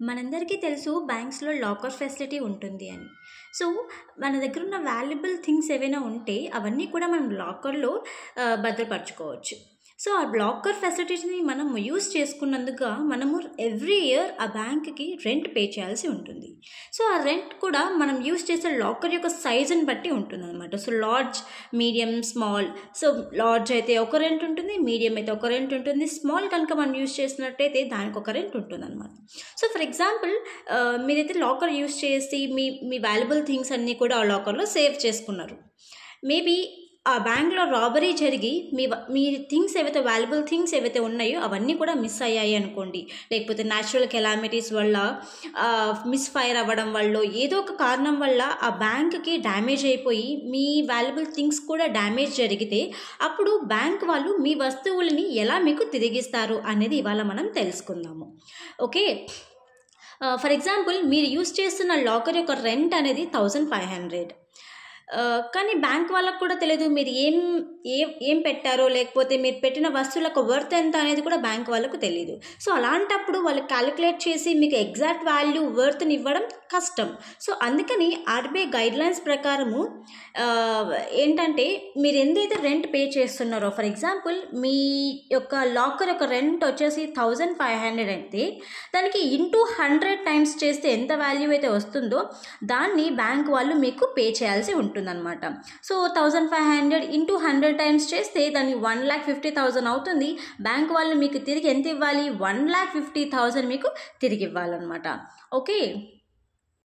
మనందరికీ తెలుసు బ్యాంక్స్‌లో locker facility ఉంటుంది అని. సో, మన దగ్గర ఉన్న వాల్యుబుల్ థింగ్స్ ఏవైనా ఉంటే అవన్నీ కూడా మనం లాకర్‌లో భద్రపరచుకోవచ్చు. సో, ఆ లాకర్ ఫెసిలిటీస్‌ని మనం యూజ్ చేసుకున్నందుకు మనము ఎవ్రీ ఇయర్ ఆ బ్యాంక్‌కి రెంట్ పే చేయాల్సి ఉంటుంది. సో, ఆ రెంట్ కూడా మనం యూజ్ చేసే లాకర్ యొక్క సైజుని బట్టి ఉంటుందన్నమాట. So, large, medium, small. So, large అయితే ఒక రెంట్ ఉంటుంది, మీడియం అయితే ఒక రెంట్ ఉంటుంది, స్మాల్ కనుక మనం యూజ్ చేసినట్టయితే దానికి ఒక రెంట్ ఉంటుందన్నమాట. సో, ఫర్ ఎగ్జాంపుల్ మీరైతే లాకర్ యూజ్ చేసి మీ వాల్యుబుల్ థింగ్స్ అన్నీ కూడా ఆ లాకర్‌లో సేవ్ చేసుకున్నారు. మేబీ ఆ బ్యాంక్‌లో రాబరీ జరిగి మీ థింగ్స్ ఏవైతే వాల్యుబుల్ థింగ్స్ ఏవైతే ఉన్నాయో అవన్నీ కూడా మిస్ అయ్యాయి అనుకోండి. లేకపోతే న్యాచురల్ కెలామిటీస్ వల్ల మిస్‌ఫైర్ అవ్వడం వల్లో ఏదో ఒక కారణం వల్ల ఆ బ్యాంక్‌కి డ్యామేజ్ అయిపోయి మీ వాల్యుబుల్ థింగ్స్ కూడా డ్యామేజ్ జరిగితే అప్పుడు బ్యాంక్ వాళ్ళు మీ వస్తువులని ఎలా మీకు తిరిగిస్తారు అనేది ఇవాళ మనం తెలుసుకుందాము. ఓకే. ఫర్ ఎగ్జాంపుల్ మీరు యూజ్ చేస్తున్న లాకర్ యొక్క రెంట్ అనేది 1500. కానీ బ్యాంక్ వాళ్ళకు కూడా తెలియదు మీరు ఏం పెట్టారో, లేకపోతే మీరు పెట్టిన వస్తువులకు వర్త్ ఎంత అనేది కూడా బ్యాంక్ వాళ్ళకు తెలియదు. సో, అలాంటప్పుడు వాళ్ళు క్యాలిక్యులేట్ చేసి మీకు ఎగ్జాక్ట్ వాల్యూ వర్త్ని ఇవ్వడం కష్టం. సో, అందుకని ఆర్బీఐ గైడ్లైన్స్ ప్రకారము ఏంటంటే మీరు ఎంతైతే రెంట్ పే చేస్తున్నారో, ఫర్ ఎగ్జాంపుల్ మీ యొక్క లాకర్ యొక్క రెంట్ వచ్చేసి 1500 అయితే దానికి ఇంటూ 100 టైమ్స్ చేస్తే ఎంత వాల్యూ అయితే వస్తుందో దాన్ని బ్యాంక్ వాళ్ళు మీకు పే చేయాల్సి ఉంటుందన్నమాట. సో, 1500 ఇంటూ 100 టైమ్స్ చేస్తే దాన్ని 1,50,000 అవుతుంది. బ్యాంక్ వాళ్ళు మీకు తిరిగి ఎంత ఇవ్వాలి? 1,50,000 మీకు తిరిగి ఇవ్వాలన్నమాట. ఓకే.